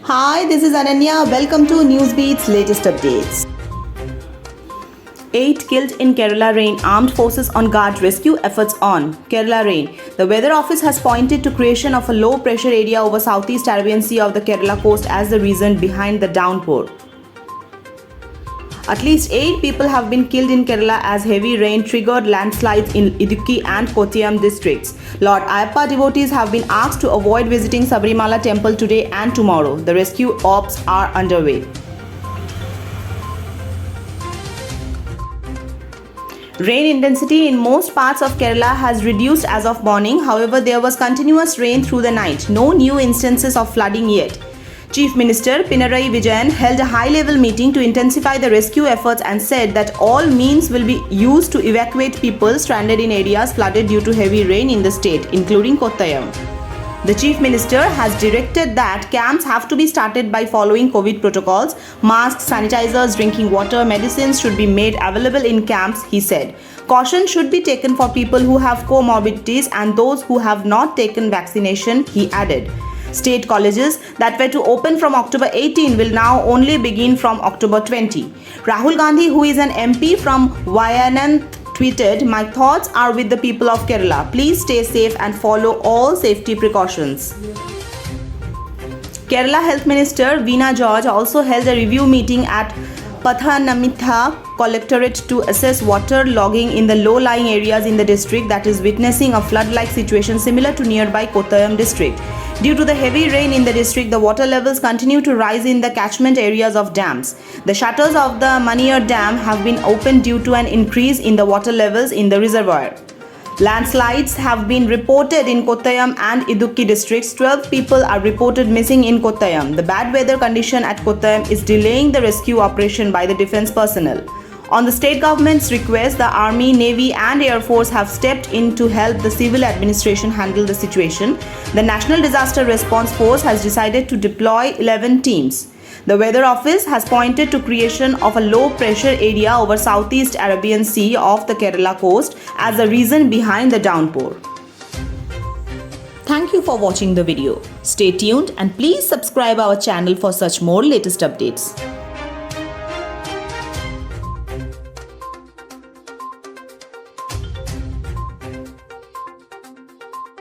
Hi, this is Ananya. Welcome to Newsbeat's latest updates. 8 killed in Kerala rain. Armed forces on guard. Rescue efforts on. Kerala rain. The weather office has pointed to creation of a low pressure area over southeast Arabian Sea of the Kerala coast as the reason behind the downpour. At least 8 people have been killed in Kerala as heavy rain triggered landslides in Idukki and Kottayam districts. Lord Ayyappa devotees have been asked to avoid visiting Sabarimala temple today and tomorrow. The rescue ops are underway. Rain intensity in most parts of Kerala has reduced as of morning. However, there was continuous rain through the night. No new instances of flooding yet. Chief Minister Pinarayi Vijayan held a high-level meeting to intensify the rescue efforts and said that all means will be used to evacuate people stranded in areas flooded due to heavy rain in the state, including Kottayam. The Chief Minister has directed that camps have to be started by following COVID protocols. Masks, sanitizers, drinking water, medicines should be made available in camps, he said. Caution should be taken for people who have comorbidities and those who have not taken vaccination, he added. State colleges that were to open from October 18 will now only begin from October 20. Rahul Gandhi, who is an MP from Wayanad, tweeted, "My thoughts are with the people of Kerala. Please stay safe and follow all safety precautions." Kerala Health Minister Veena George also held a review meeting at Pathanamthitta Collectorate to assess water logging in the low-lying areas in the district that is witnessing a flood-like situation similar to nearby Kottayam district. Due to the heavy rain in the district, the water levels continue to rise in the catchment areas of dams. The shutters of the Maniyar Dam have been opened due to an increase in the water levels in the reservoir. Landslides have been reported in Kottayam and Idukki districts. 12 people are reported missing in Kottayam. The bad weather condition at Kottayam is delaying the rescue operation by the defense personnel. On the state government's request, the Army, Navy and Air Force have stepped in to help the civil administration handle the situation. The National Disaster Response Force has decided to deploy 11 teams. The Weather Office has pointed to creation of a low-pressure area over southeast Arabian Sea off the Kerala coast as the reason behind the downpour. Thank you for watching the video. Stay tuned and please subscribe our channel for such more latest updates.